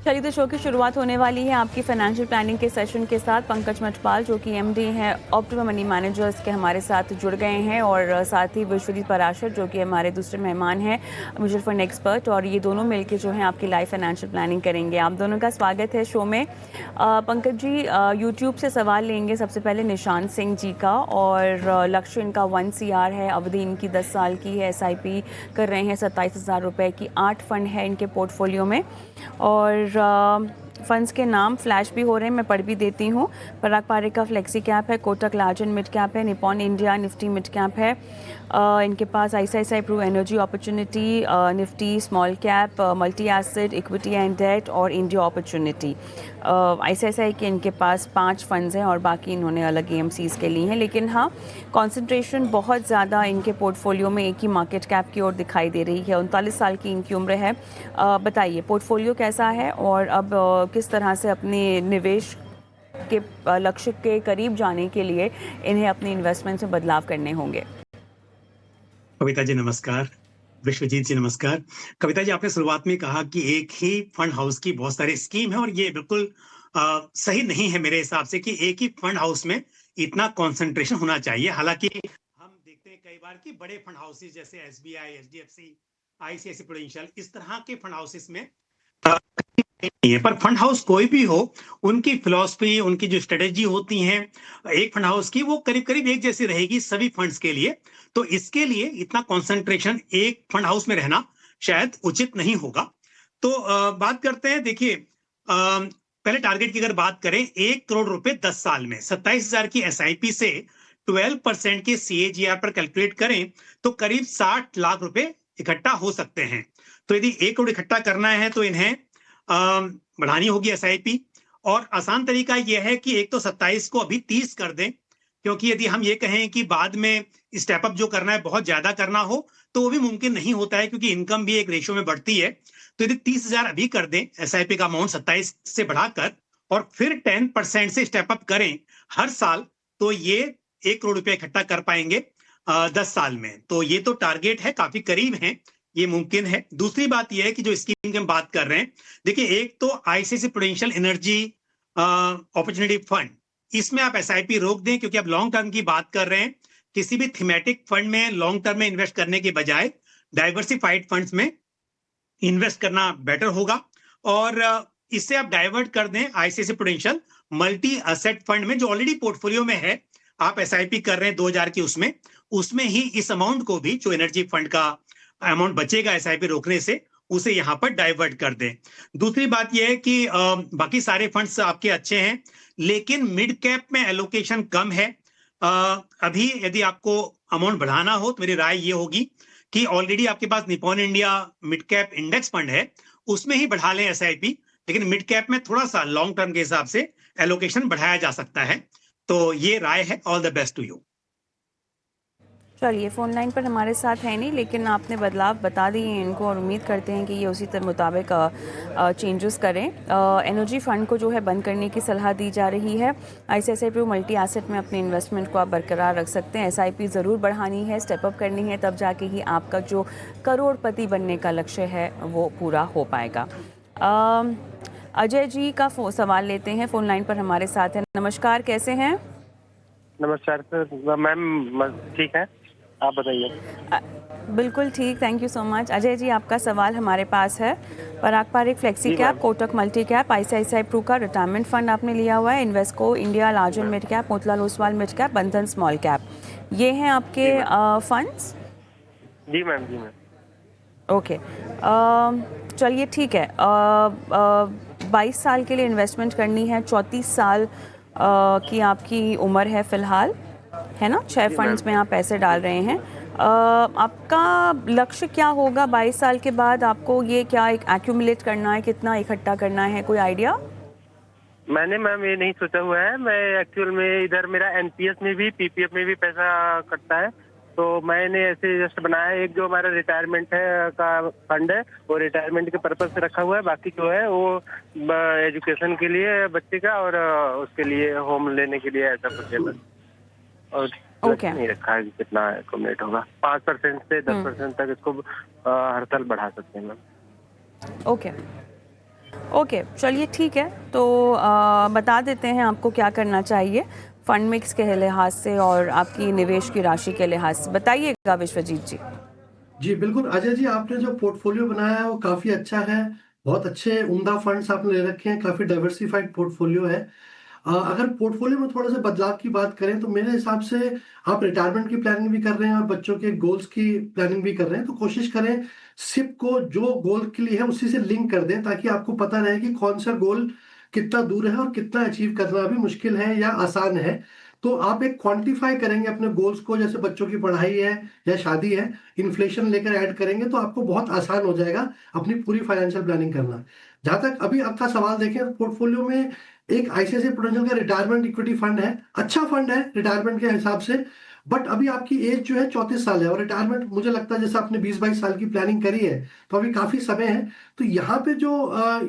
चलिए, तो शो की शुरुआत होने वाली है आपकी फाइनेंशियल प्लानिंग के सेशन के साथ। पंकज मठपाल जो कि एमडी हैं ऑप्टिमम मनी मैनेजर्स के, हमारे साथ जुड़ गए हैं, और साथ ही विश्वजीत पराशर जो कि हमारे दूसरे मेहमान हैं, म्यूचुअल फंड एक्सपर्ट, और ये दोनों मिलकर जो हैं आपकी लाइव फाइनेंशियल प्लानिंग करेंगे। आप दोनों का स्वागत है शो में। पंकज जी, यूट्यूब से सवाल लेंगे सबसे पहले निशांत सिंह जी का, और लक्ष्य इनका 1 CR है, अवधि इनकी 10 साल की है, SIP कर रहे हैं 27,000 रुपये की, 8 फंड है इनके पोर्टफोलियो में, और फंड्स के नाम फ्लैश भी हो रहे हैं, मैं पढ़ भी देती हूँ। पराग पारेख का फ्लेक्सी कैप है, Kotak large and mid cap है, Nippon India Nifty mid cap है, इनके पास ICICI Pru energy opportunity, Nifty small cap, multi asset, equity and debt, और इंडिया अपॉर्चुनिटी। ICICI के इनके पास 5 फंड्स हैं, और बाकी इन्होंने अलग AMCs के लिए हैं। लेकिन हाँ, कंसंट्रेशन बहुत ज़्यादा इनके पोर्टफोलियो में एक ही मार्केट कैप की ओर दिखाई दे रही है। 39 साल की इनकी उम्र है। बताइए पोर्टफोलियो कैसा है, और अब किस तरह से अपने निवेश के लक्ष्य के करीब जाने के लिए इन्हें अपनी इन्वेस्टमेंट में बदलाव करने होंगे। कविता जी नमस्कार। विश्वजीत जी नमस्कार। कविता जी, आपने शुरुआत में कहा कि एक ही फंड हाउस की बहुत सारी स्कीम है, और ये बिल्कुल सही नहीं है मेरे हिसाब से कि एक ही फंड हाउस में इतना कंसंट्रेशन होना चाहिए। हालांकि हम देखते हैं कई बार कि बड़े फंड हाउसेस जैसे SBI, HDFC, ICICI प्रूडेंशियल, इस तरह के फंड हाउसेस में नहीं है। पर फंड हाउस कोई भी हो, उनकी फिलॉसफी, उनकी जो स्ट्रेटेजी होती है एक फंड हाउस की, वो करीब करीब एक जैसी रहेगी सभी फंड्स के लिए। तो इसके लिए इतना कंसंट्रेशन एक फंड हाउस में रहना शायद उचित नहीं होगा। तो बात करते हैं। देखिए, पहले टारगेट की अगर बात करें, 1 करोड़ रुपए 10 साल में 27,000 की SIP से 12% के CAGR पर कैलकुलेट करें तो करीब 60 लाख रुपए इकट्ठा हो सकते हैं। तो यदि 1 करोड़ इकट्ठा करना है तो इन्हें बढ़ानी होगी SIP। और आसान तरीका यह है कि एक तो 27 को अभी 30 कर दें, क्योंकि यदि हम ये कहें कि बाद में स्टेप अप जो करना है बहुत ज्यादा करना हो तो वो भी मुमकिन नहीं होता है, क्योंकि इनकम भी एक रेशियो में बढ़ती है। तो यदि 30,000 अभी कर दें SIP का अमाउंट 27 से बढ़ाकर, और फिर 10% से स्टेप अप करें हर साल, तो ये 1 करोड़ रुपया इकट्ठा कर पाएंगे 10 साल में। तो ये तो टारगेट है, काफी करीब है, ये मुमकिन है। दूसरी बात यह है कि जो स्कीम की हम बात कर रहे हैं, देखिए, एक तो ICICI prudential energy opportunity fund, इसमें आप SIP रोक दें, क्योंकि आप लॉन्ग टर्म की बात कर रहे हैं। किसी भी थीमेटिक फंड में लॉन्ग टर्म में इन्वेस्ट करने के बजाय डाइवर्सिफाइड फंड्स में इन्वेस्ट करना बेटर होगा। और इससे आप डाइवर्ट कर दें ICICI prudential multi asset fund में, जो ऑलरेडी पोर्टफोलियो में है, आप SIP कर रहे हैं 2,000 की, उसमें उसमें ही इस अमाउंट को भी, जो एनर्जी फंड का अमाउंट बचेगा SIP रोकने से, उसे यहां पर डाइवर्ट कर दें। दूसरी बात यह है कि बाकी सारे फंड्स आपके अच्छे हैं, लेकिन मिड कैप में एलोकेशन कम है। अभी यदि आपको अमाउंट बढ़ाना हो तो मेरी राय ये होगी कि ऑलरेडी आपके पास Nippon India mid cap index fund है, उसमें ही बढ़ा लें SIP। लेकिन मिड कैप में थोड़ा सा लॉन्ग टर्म के हिसाब से एलोकेशन बढ़ाया जा सकता है। तो ये राय है। All the best to you. चलिए, फ़ोन लाइन पर हमारे साथ है नहीं, लेकिन आपने बदलाव बता दिए हैं इनको, और उम्मीद करते हैं कि ये उसी मुताबिक चेंजेस करें। एनर्जी फ़ंड को जो है बंद करने की सलाह दी जा रही है। ICICI प्रू मल्टी एसेट में अपने इन्वेस्टमेंट को आप बरकरार रख सकते हैं। SIP ज़रूर बढ़ानी है, स्टेप अप करनी है, तब जाके ही आपका जो करोड़पति बनने का लक्ष्य है वो पूरा हो पाएगा। अजय जी का सवाल लेते हैं, फ़ोन लाइन पर हमारे साथ हैं। नमस्कार, कैसे हैं? नमस्कार सर। मैम ठीक है, आप बताइए। बिल्कुल ठीक, thank you so much. Ajay ji, आपका सवाल हमारे पास है। Parag Parekh flexi cap, Kotak multi cap, ICICI Pru का रिटायरमेंट फंड आपने लिया हुआ है, Invesco India large and mid cap, Motilal Oswal mid cap, Bandhan small cap, ये हैं आपके फंड्स? जी मैम, जी मैम। ओके, चलिए ठीक है। 22 साल के लिए इन्वेस्टमेंट करनी है, 34 साल की आपकी उम्र है फ़िलहाल, है ना? 6 फंड्स में आप पैसे डाल रहे हैं। आपका लक्ष्य क्या होगा 22 साल के बाद? आपको ये क्या एक एक्यूमुलेट करना है, कितना इकट्ठा करना है, कोई आइडिया? मैंने मैम ये नहीं सोचा हुआ है। मैं एक्चुअल में इधर मेरा NPS में भी PPF में भी पैसा कटता है, तो मैंने ऐसे जस्ट बनाया एक जो हमारा रिटायरमेंट है का फंड है, वो रिटायरमेंट के पर्पज से रखा हुआ है। बाकी जो है वो एजुकेशन के लिए बच्चे का, और उसके लिए होम लेने के लिए, ऐसा कुछ है बस। और ओके, नहीं रखा है कि कितना एक्यूमुलेट होगा। 5% से 10% तक इसको हर साल बढ़ा सकते हैं मैम। ओके, ओके, चलिए ठीक है। तो बता देते हैं आपको क्या करना चाहिए फंड मिक्स के लिहाज से और आपकी निवेश की राशि के लिहाज से। बताइएगा विश्वजीत जी। जी बिल्कुल अजय जी, आपने जो पोर्टफोलियो बनाया है वो काफी अच्छा है। बहुत अच्छे उम्दा फंड्स आपने ले रखे हैं, काफी डाइवर्सिफाइड पोर्टफोलियो है। अगर पोर्टफोलियो में थोड़ा सा बदलाव की बात करें तो मेरे हिसाब से आप रिटायरमेंट की प्लानिंग भी कर रहे हैं और बच्चों के गोल्स की प्लानिंग भी कर रहे हैं, तो कोशिश करें सिप को जो गोल के लिए है उसी से लिंक कर दें, ताकि आपको पता रहे कि कौन सा गोल कितना दूर है और कितना अचीव करना अभी मुश्किल है या आसान है। तो आप एक क्वांटिफाई करेंगे अपने गोल्स को, जैसे बच्चों की पढ़ाई है या शादी है, इन्फ्लेशन लेकर ऐड करेंगे तो आपको बहुत आसान हो जाएगा अपनी पूरी फाइनेंशियल प्लानिंग करना। जहां तक अभी आपका सवाल देखें, पोर्टफोलियो में एक आईसीआईसीआई प्रुडेंशियल का रिटायरमेंट इक्विटी फंड है, अच्छा फंड है रिटायरमेंट के हिसाब से। बट अभी आपकी एज जो है 34 साल है और रिटायरमेंट मुझे लगता है जैसे आपने 20-22 साल की प्लानिंग करी है तो अभी काफी समय है। तो यहाँ पे जो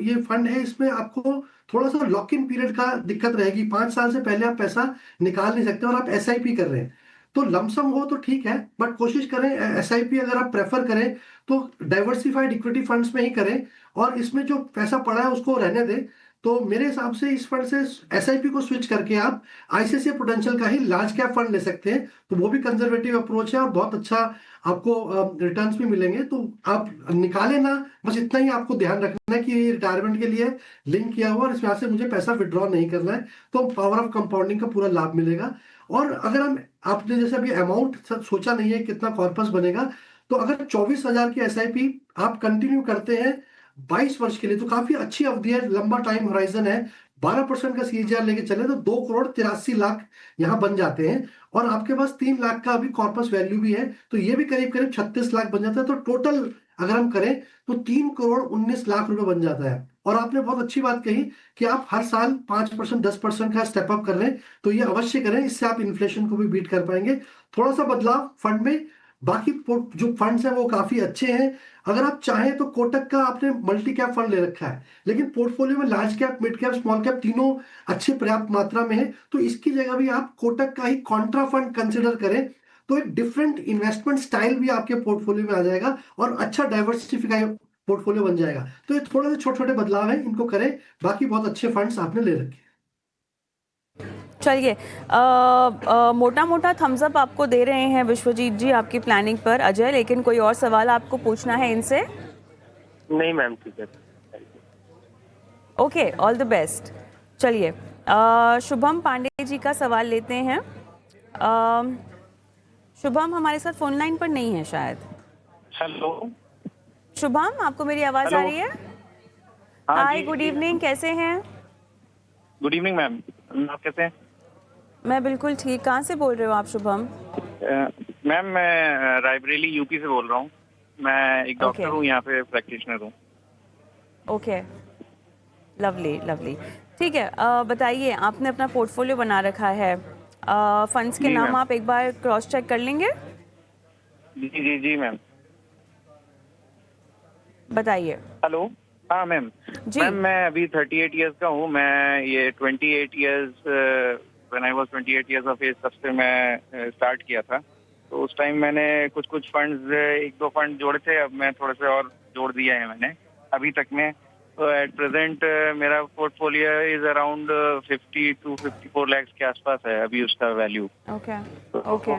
ये फंड है इसमें आपको थोड़ा सा लॉक इन पीरियड का दिक्कत रहेगी, 5 साल से पहले आप पैसा निकाल नहीं सकते और आप एसआईपी कर रहे हैं। तो लमसम हो तो ठीक है, बट कोशिश करें एसआईपी अगर आप प्रेफर करें तो डाइवर्सिफाइड इक्विटी फंड्स में ही करें और इसमें जो पैसा पड़ा है उसको रहने दें। तो मेरे हिसाब से इस फंड से एसआईपी को स्विच करके आप आईसीआईसीआई प्रुडेंशियल का ही लार्ज कैप फंड ले सकते हैं, तो वो भी कंजर्वेटिव अप्रोच है और बहुत अच्छा आपको रिटर्न्स भी मिलेंगे। तो आप निकालें ना, बस इतना ही आपको ध्यान रखना है कि ये रिटायरमेंट के लिए लिंक किया हुआ और इसमें से मुझे पैसा विड्रॉ नहीं करना है, तो पावर ऑफ कंपाउंडिंग का पूरा लाभ मिलेगा। और अगर हम आपने जैसे अभी अमाउंट सोचा नहीं है कितना कॉर्पस बनेगा, तो अगर 24,000 की एसआईपी आप कंटिन्यू करते हैं 22 वर्ष के लिए तो काफी अच्छी अवधि है, लंबा टाइम होराइजन है। 12% का सीएजीआर लेके चले तो 2,83,00,000 यहाँ बन जाते हैं और आपके पास 3 लाख का अभी कॉर्पस वैल्यू भी है, तो ये भी करीब करीब 36 लाख बन जाता है। तो टोटल अगर हम करें तो 3,19,00,000 रुपए बन जाता है। और आपने बहुत अच्छी बात कही कि आप हर साल 5% 10% का स्टेप अप कर रहे हैं, तो ये अवश्य करें, इससे आप इन्फ्लेशन को भी बीट कर पाएंगे। थोड़ा सा बदलाव फंड में, बाकी जो फंड्स हैं वो काफी अच्छे हैं। अगर आप चाहें तो कोटक का आपने मल्टी कैप फंड ले रखा है, लेकिन पोर्टफोलियो में large cap mid cap small cap तीनों अच्छे पर्याप्त मात्रा में है, तो इसकी जगह भी आप कोटक का ही कॉन्ट्रा फंड कंसिडर करें, तो एक डिफरेंट इन्वेस्टमेंट स्टाइल भी आपके पोर्टफोलियो में आ जाएगा और अच्छा डाइवर्सिफाई पोर्टफोलियो बन जाएगा। तो ये थोड़े से छोटे छोटे बदलाव हैं, इनको करें, बाकी बहुत अच्छे फंड्स आपने ले रखे हैं। चलिए, मोटा मोटा थम्स अप आपको दे रहे हैं विश्वजीत जी आपकी प्लानिंग पर अजय, लेकिन कोई और सवाल आपको पूछना है इनसे? नहीं मैम, ठीक है। Okay, all the best. चलिए, शुभम पांडे जी का सवाल लेते हैं। शुभम हमारे साथ फोन लाइन पर नहीं है शायद। हेलो। शुभम, आपको मेरी आवाज आ रही है? हाय, गुड इवनिंग, कैसे हैं? गुड इवनिंग मैम, आप कैसे हैं? मैं बिल्कुल ठीक। कहाँ से बोल रहे हो आप शुभम? मैम मैं रायबरेली यूपी से बोल रहा हूँ। मैं एक डॉक्टर Okay. हूँ, यहाँ पे प्रैक्टिशनर हूँ। Okay, lovely lovely. ठीक है, बताइए, आपने अपना पोर्टफोलियो बना रखा है, फंड्स के जी, नाम मैम। आप एक बार क्रॉस चेक कर लेंगे? जी जी जी मैम। बताइए। हेलो। हाँ मैम। जी। मैम मैं अभी 38 इयर्स का हूँ। मैं ये 28 years when I was 28 years of age तब से मैं स्टार्ट किया था। तो उस टाइम मैंने कुछ फंड्स, एक दो फंड जोड़े थे, अब मैं थोड़े से और जोड़ दिया है मैंने अभी तक में। तो एट प्रेजेंट मेरा portfolio is around 50 to 54 lakhs के आसपास है अभी उसका वैल्यू। ओके तो ओके।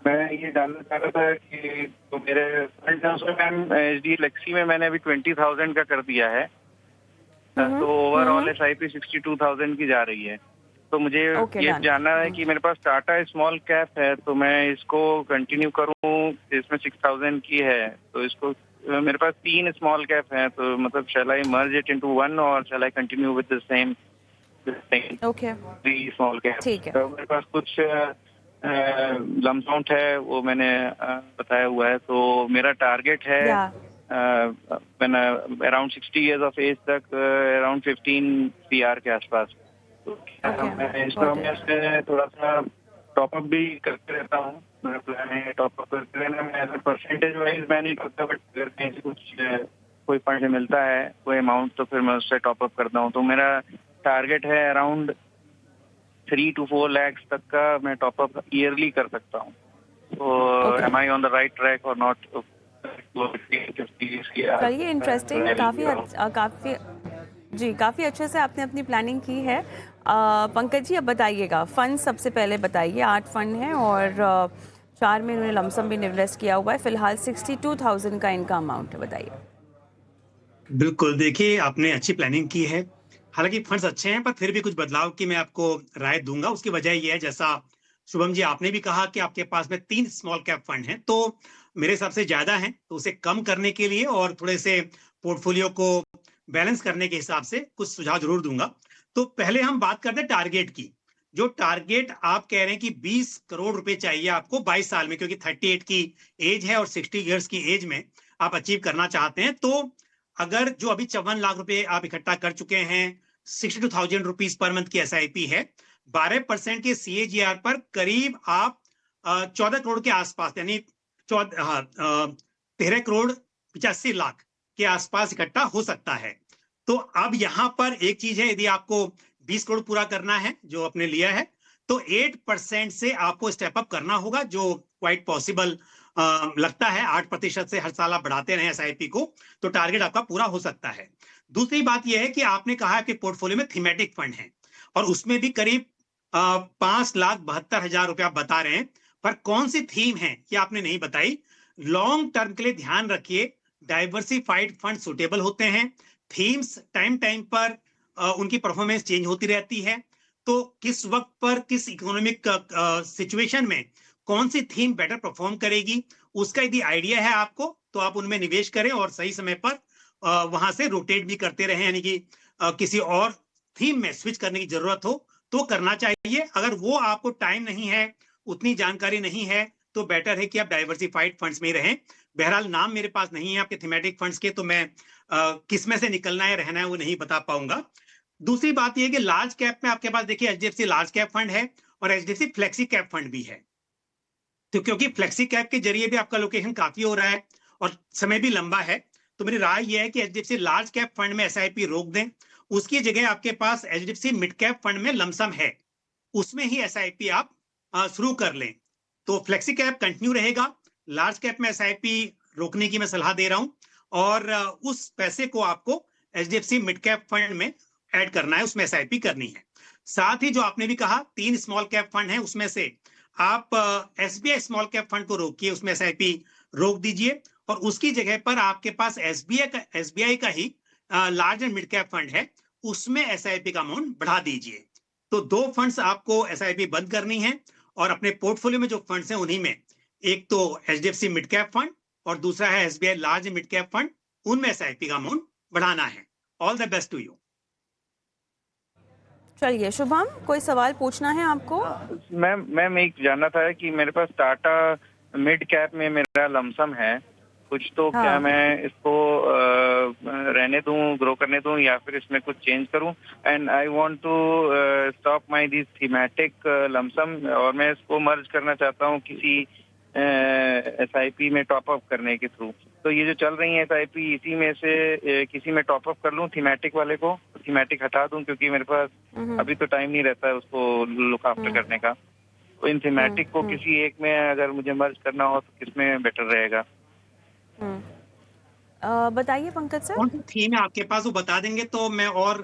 मैं ये जानना चाह रहा था कि तो मेरे फंड है उसमें मैम एचडी फ्लेक्सी में मैंने अभी 20,000 का कर दिया है। तो ओवरऑल एसआईपी 62,000 की जा रही है। तो मुझे Okay, ये done. जानना है कि मेरे पास टाटा स्मॉल कैप है, तो मैं इसको कंटिन्यू करूं, इसमें 6,000 की है, तो इसको मेरे पास 3 स्मॉल कैप हैं, तो मतलब shall I merge it into one और shall I continue with the same okay, 3 small cap? ठीक है। तो मेरे पास कुछ लमसाउंट है, वो मैंने बताया हुआ है। तो मेरा टारगेट है या अराउंड 60 इयर्स ऑफ एज तक अराउंड 15 CR के आसपास। तो Okay, मैं इस got तरह से थोड़ा सा टॉपअप भी करते रहता हूँ। मेरा प्लान है टॉपअप करते रहना। मैं परसेंटेज वाइज मैं नहीं करता, बट अगर कहीं से कुछ कोई फंड मिलता है कोई अमाउंट, तो फिर मैं उससे टॉपअप करता हूँ। तो मेरा टारगेट है अराउंड 3 to 4 lakhs तक का मैं टॉपअप ईयरली कर सकता हूँ। तो am I on the right track और नॉट? चलिए, इंटरेस्टिंग, काफ़ी जी, काफ़ी अच्छे से आपने अपनी प्लानिंग की है। पंकज जी अब बताइएगा, फ़ंड सबसे पहले बताइए। 8 फ़ंड हैं और 4 में इन्होंने लमसम भी इन्वेस्ट किया हुआ है। फ़िलहाल 62,000 का इनका अमाउंट है, बताइए। बिल्कुल, देखिए आपने अच्छी प्लानिंग की है। हालाँकि फंड्स अच्छे हैं पर फिर भी कुछ बदलाव की मैं आपको राय दूँगा। उसकी वजह ये है जैसा शुभम जी आपने भी कहा कि आपके पास में 3 स्मॉल कैप फंड हैं, तो मेरे हिसाब से ज़्यादा हैं, तो उसे कम करने के लिए और थोड़े से पोर्टफोलियो को बैलेंस करने के हिसाब से कुछ सुझाव ज़रूर दूँगा। तो पहले हम बात करते हैं टारगेट की। जो टारगेट आप कह रहे हैं कि 20 करोड़ रुपए चाहिए आपको 22 साल में क्योंकि 38 की एज है और 60 इयर्स की एज में आप अचीव करना चाहते हैं, तो अगर जो अभी 54 लाख रुपए आप इकट्ठा कर चुके हैं, 62,000 रुपीस पर मंथ की एसआईपी है, 12% के सीएजीआर पर करीब आप 14 करोड़ के आसपास यानी 13 करोड़ 85 लाख के आसपास इकट्ठा हो सकता है। तो अब यहाँ पर एक चीज है, यदि आपको 20 करोड़ पूरा करना है जो आपने लिया है, तो 8% से आपको स्टेप अप करना होगा जो क्वाइट पॉसिबल लगता है। 8% से हर साल आप बढ़ाते रहें एसआईपी को, तो टारगेट आपका पूरा हो सकता है। दूसरी बात यह है कि आपने कहा कि पोर्टफोलियो में थीमेटिक फंड है और उसमें भी करीब 5,72,000 रुपए आप बता रहे हैं, पर कौन सी थीम है ये आपने नहीं बताई। लॉन्ग टर्म के लिए ध्यान रखिए, डाइवर्सिफाइड फंड सुटेबल होते हैं। थीम्स टाइम टाइम पर उनकी परफॉर्मेंस चेंज होती रहती है, तो किस वक्त पर किस इकोनॉमिक सिचुएशन में कौन सी थीम बेटर परफॉर्म करेगी, उसका यदि आइडिया है आपको तो आप उनमें निवेश करें और सही समय पर वहां से रोटेट भी करते रहें, यानी कि किसी और थीम में स्विच करने की जरूरत हो तो करना चाहिए। अगर वो आपको टाइम नहीं है, उतनी जानकारी नहीं है, तो बेटर है कि आप डाइवर्सिफाइड फंड्स में ही रहें। बहरहाल नाम मेरे पास नहीं है आपके थीमेटिक फंड्स के, तो मैं किस में से निकलना है रहना है वो नहीं बता पाऊंगा। दूसरी बात यह कि लार्ज कैप में आपके पास देखिए एचडीएफसी लार्ज कैप फंड है और एचडीएफसी फ्लेक्सी कैप फंड भी है। तो क्योंकि फ्लेक्सी कैप के जरिए भी आपका लोकेशन काफी हो रहा है और समय भी लंबा है, तो मेरी राय यह है कि एचडीएफसी लार्ज कैप फंड में एसआईपी रोक दें। उसकी जगह आपके पास एचडीएफसी मिड कैप फंड में लमसम है, उसमें ही एसआईपी आप शुरू कर लें। तो फ्लेक्सी कैप कंटिन्यू रहेगा, लार्ज कैप में एसआईपी रोकने की मैं सलाह दे रहा हूं और उस पैसे को आपको एचडीएफसी मिड कैप फंड में ऐड करना है, उसमें एसआईपी करनी है। साथ ही जो आपने भी कहा 3 स्मॉल कैप फंड है, उसमें से आप एसबीआई स्मॉल कैप फंड को रोकिए, उसमें एसआईपी रोक दीजिए और उसकी जगह पर आपके पास एसबीआई का ही large and mid cap fund है, उसमें एसआईपी का अमाउंट बढ़ा दीजिए। तो 2 फंड्स आपको एसआईपी बंद करनी है और अपने पोर्टफोलियो में जो फंड्स हैं उन्हीं में, एक तो एचडीएफसी मिड कैप फंड और दूसरा है SBI large mid cap fund, उनमें एसआईपी का अमाउंट बढ़ाना है। All the best to you. चलिए शुभम, कोई सवाल पूछना है आपको? मैम एक जानना था कि मेरे पास टाटा मिड कैप में मेरा लमसम है कुछ, तो हाँ। क्या मैं इसको रहने दूं, ग्रो करने दूं या फिर इसमें कुछ चेंज करूं? And I want to stop my this thematic lump sum और मैं इसको मर्ज करना चाहता हूं किसी एसआईपी में टॉप अप करने के थ्रू। तो ये जो चल रही है एसआईपी, इसी में से किसी में टॉप अप कर लूं, थीमेटिक वाले को थीमेटिक हटा दूं क्योंकि मेरे पास अभी तो टाइम नहीं रहता है उसको लुक आफ्टर करने का। तो इन थीमेटिक को किसी एक में अगर मुझे मर्ज करना हो तो किसमें बेटर रहेगा? बताइए पंकज सर। कौन सी थीम है आपके पास वो बता देंगे तो मैं और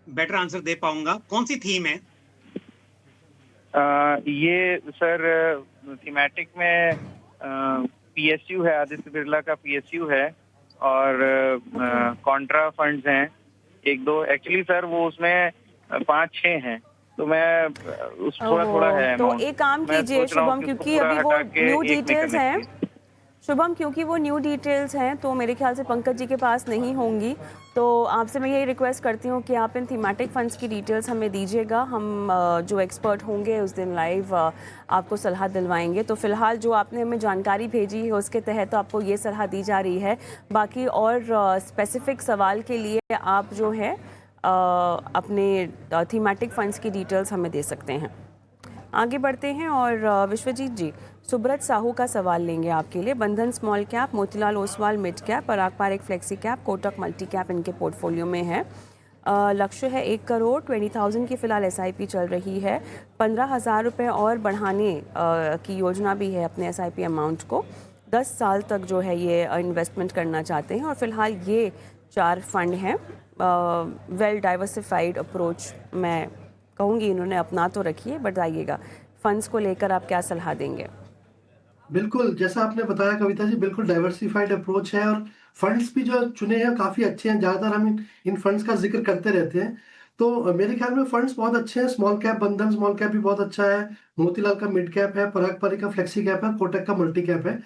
बेटर आंसर दे पाऊंगा। कौन सी थीम है? ये सर थीमेटिक में पीएसयू है, आदित्य बिरला का पीएसयू है और कॉन्ट्रा फंड्स हैं एक दो। एक्चुअली सर वो उसमें 5-6 हैं, तो मैं उस थोड़ा थोड़ा है तो amount। एक काम मैं कीजिए सोच रहा हूँ शुभम, कि उसको क्योंकि पूरा अभी वो हटा के न्यू एक में डिटेल्स करने हैं। की। शुभम, क्योंकि वो न्यू डिटेल्स हैं तो मेरे ख्याल से पंकज जी के पास नहीं होंगी, तो आपसे मैं यही रिक्वेस्ट करती हूँ कि आप इन थीमेटिक फंड्स की डिटेल्स हमें दीजिएगा। हम जो एक्सपर्ट होंगे उस दिन लाइव आपको सलाह दिलवाएंगे। तो फिलहाल जो आपने हमें जानकारी भेजी है उसके तहत तो आपको ये सलाह दी जा रही है। बाकी और स्पेसिफिक सवाल के लिए आप जो है अपने थीमेटिक फंड्स की डिटेल्स हमें दे सकते हैं। आगे बढ़ते हैं और विश्वजीत जी, सुब्रत साहू का सवाल लेंगे आपके लिए। Bandhan small cap, Motilal Oswal mid cap, Parag Parekh flexi cap, Kotak multi cap इनके पोर्टफोलियो में है। लक्ष्य है 1 करोड़ 20,000 की फिलहाल एसआईपी चल रही है। 15,000 रुपये और बढ़ाने की योजना भी है अपने एसआईपी अमाउंट को। 10 साल तक जो है ये इन्वेस्टमेंट करना चाहते हैं और फिलहाल ये 4 फंड हैं वेल डाइवर्सिफाइड अप्रोच मैं कहूँगी इन्होंने अपना तो रखी है, बताइएगा फंड्स को लेकर आप क्या सलाह देंगे? बिल्कुल, जैसा आपने बताया कविता जी, बिल्कुल डाइवर्सिफाइड अप्रोच है और फंड्स भी जो चुने हैं काफ़ी अच्छे हैं। ज़्यादातर हम इन फंड्स का ज़िक्र करते रहते हैं। तो मेरे ख्याल में फंड्स बहुत अच्छे हैं। Small cap Bandhan small cap भी बहुत अच्छा है। मोतीलाल का मिड कैप है, पराग पारी का फ्लेक्सी कैप है, कोटक का मल्टी कैप है।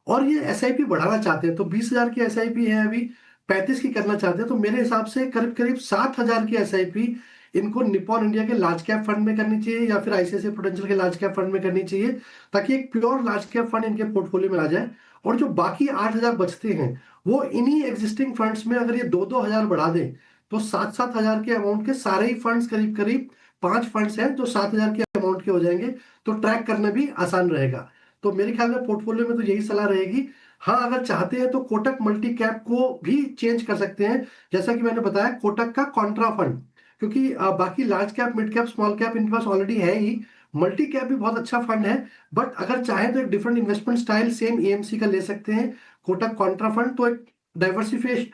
और ये एसआईपी बढ़ाना चाहते हैं, तो 20,000 की एसआईपी है अभी, 35 की करना चाहते हैं। तो मेरे हिसाब से करीब करीब 7,000 की एसआईपी इनको निप्पॉन इंडिया के लार्ज कैप फंड में करनी चाहिए या फिर आईसीआईसीआई प्रूडेंशियल के लार्ज कैप फंड में करनी चाहिए, ताकि एक प्योर लार्ज कैप फंड इनके पोर्टफोलियो में आ जाए। और जो बाकी 8,000 बचते हैं वो इन्हीं एग्जिस्टिंग फंड्स में अगर ये 2-2 हजार बढ़ा दें तो 7-7 हजार के अमाउंट के सारे ही फंड्स, करीब करीब 5 फंड्स हैं जो 7,000 के अमाउंट के हो जाएंगे, तो ट्रैक करना भी आसान रहेगा। तो मेरे ख्याल में पोर्टफोलियो में तो यही सलाह रहेगी। हाँ, अगर चाहते हैं तो कोटक मल्टी कैप को भी चेंज कर सकते हैं, जैसा कि मैंने बताया कोटक का कॉन्ट्रा फंड, क्योंकि बाकी large cap mid cap small cap इनके पास ऑलरेडी है ही। मल्टी कैप भी बहुत अच्छा फंड है, बट अगर चाहें तो एक different investment style same AMC का ले सकते हैं, कोटक कॉन्ट्रा फंड। तो एक डाइवर्सिफिकेशन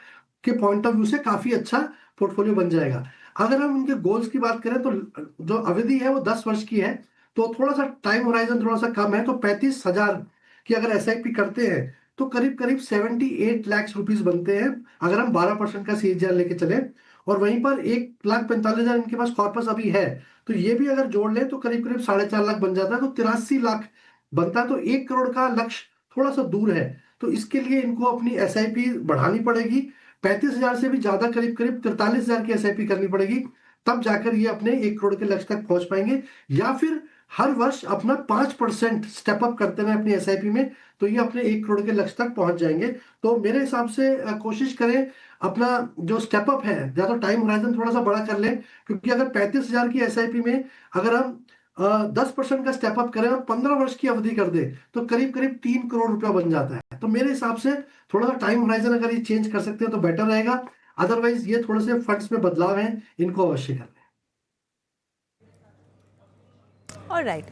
के पॉइंट ऑफ व्यू से काफी अच्छा पोर्टफोलियो बन जाएगा। अगर हम उनके गोल्स की बात करें तो जो अवधि है वो 10 वर्ष की है, तो थोड़ा सा टाइम होराइजन थोड़ा सा कम है। तो 35,000 की अगर एसआईपी करते हैं तो करीब करीब 78 लाख रुपीस बनते हैं, अगर हम 12% का सीएजीआर लेके चले। और वहीं पर 1,45,000 इनके पास कॉर्पस अभी है, तो ये भी अगर जोड़ लें तो करीब करीब 4.5 लाख बन जाता है, तो 83 लाख बनता है। तो 1 करोड़ का लक्ष्य थोड़ा सा दूर है, तो इसके लिए इनको अपनी एसआईपी बढ़ानी पड़ेगी। 35,000 से भी ज्यादा, करीब करीब 43,000 की एसआईपी करनी पड़ेगी, तब जाकर ये अपने 1 करोड़ के लक्ष्य तक पहुंच पाएंगे। या फिर हर वर्ष अपना 5% स्टेप अप करते हैं अपनी एसआईपी में, तो ये अपने 1 करोड़ के लक्ष्य तक पहुंच जाएंगे। तो मेरे हिसाब से कोशिश करें अपना जो स्टेप अप है, या तो टाइम होराइजन थोड़ा सा बड़ा कर लें, क्योंकि अगर 35,000 की एसआईपी में अगर हम 10% का स्टेप अप करें और 15 वर्ष की अवधि कर दे तो करीब करीब 3 करोड़ रुपया बन जाता है। तो मेरे हिसाब से थोड़ा सा टाइम होराइजन अगर ये चेंज कर सकते हैं तो बेटर रहेगा। अदरवाइज ये थोड़े से फंड्स में बदलाव है, इनको अवश्य कर लें। ऑलराइट,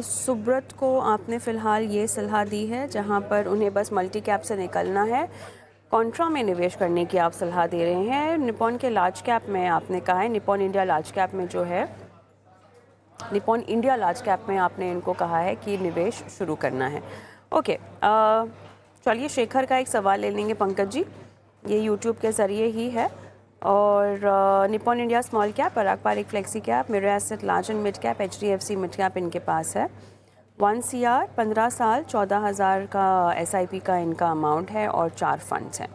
सुब्रत को आपने फ़िलहाल ये सलाह दी है जहां पर उन्हें बस मल्टी कैप से निकलना है, कॉन्ट्रा में निवेश करने की आप सलाह दे रहे हैं। निप्पॉन के लार्ज कैप में आपने कहा है, निप्पॉन इंडिया लार्ज कैप में जो है, निप्पॉन इंडिया लार्ज कैप में आपने इनको कहा है कि निवेश शुरू करना है। ओके, चलिए शेखर का एक सवाल ले लेंगे पंकज जी, ये यूट्यूब के ज़रिए ही है। और Nippon India small cap, Parag Parikh flexi cap, Mirae asset large and mid cap, HDFC mid cap इनके पास है। 1 CR, 15 साल, 14,000 का एसआईपी का इनका अमाउंट है और 4 फंड्स हैं।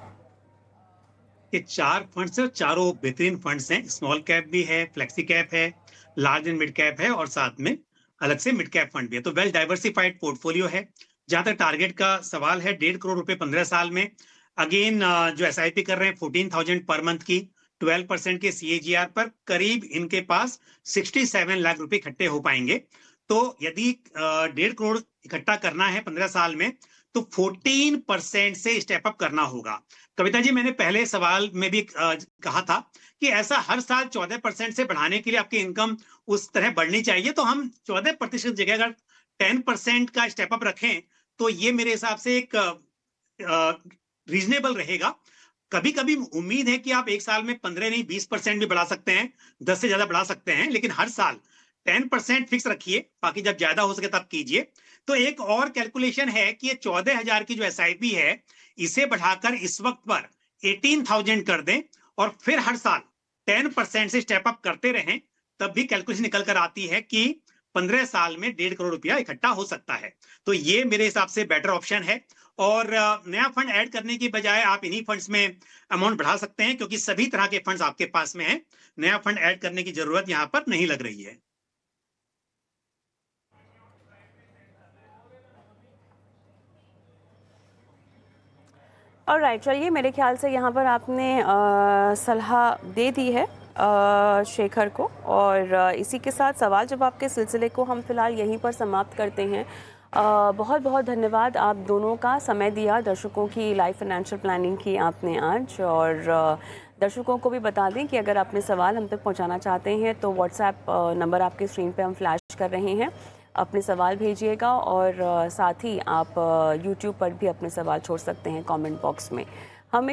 ये 4 फंड्स हैं, चारों बेहतरीन फंड्स हैं। स्मॉल कैप भी है, फ्लेक्सी कैप है, लार्ज एंड मिड कैप है और साथ में अलग से मिड कैप फंड भी है। तो वेल डाइवर्सिफाइड पोर्टफोलियो है। जहां तक टारगेट का सवाल है, 1.5 करोड़ रुपए 15 साल में। अगेन जो एसआईपी कर रहे हैं 14,000 पर मंथ की, 12% के सीएजीआर पर करीब इनके पास 67 लाख रुपए इकट्ठे हो पाएंगे। तो यदि 1.5 करोड़ इकट्ठा करना है 15 साल में तो 14% से स्टेप अप करना होगा। कविता जी, मैंने पहले सवाल में भी कहा था कि ऐसा हर साल 14% से बढ़ाने के लिए आपकी इनकम उस तरह बढ़नी चाहिए। तो हम 14% जगह अगर 10% का स्टेप अप रखें तो ये मेरे हिसाब से एक रीजनेबल रहेगा। कभी कभी उम्मीद है कि आप एक साल में 15 नहीं 20% भी बढ़ा सकते हैं, 10 से ज्यादा बढ़ा सकते हैं, लेकिन हर साल 10% फिक्स रखिए, बाकी जब ज्यादा हो सके तब कीजिए। तो एक और कैलकुलेशन है कि ये 14,000 की जो एसआईपी है इसे बढ़ाकर इस वक्त पर 18,000 कर दें और फिर हर साल 10% से स्टेप अप करते रहें, तब भी कैलकुलेशन निकल कर आती है कि 15 साल में 1.5 करोड़ रुपया इकट्ठा हो सकता है। तो ये मेरे हिसाब से बेटर ऑप्शन है। और नया फंड ऐड करने की बजाय आप इन्हीं फंड्स में अमाउंट बढ़ा सकते हैं, क्योंकि सभी तरह के फंड्स आपके पास में हैं। नया फंड ऐड करने की जरूरत यहाँ पर नहीं लग रही है। ऑलराइट, चलिए मेरे ख्याल से यहाँ पर आपने सलाह दे दी है शेखर को, और इसी के साथ सवाल जवाब के सिलसिले को हम फिलहाल यहीं पर समाप्त करते हैं। बहुत बहुत धन्यवाद आप दोनों का, समय दिया दर्शकों की लाइफ फाइनेंशियल प्लानिंग की आपने आज। और दर्शकों को भी बता दें कि अगर अपने सवाल हम तक पहुंचाना चाहते हैं तो व्हाट्सएप नंबर आपके स्क्रीन पे हम फ्लैश कर रहे हैं, अपने सवाल भेजिएगा। और साथ ही आप यूट्यूब पर भी अपने सवाल छोड़ सकते हैं कमेंट बॉक्स में। हम एक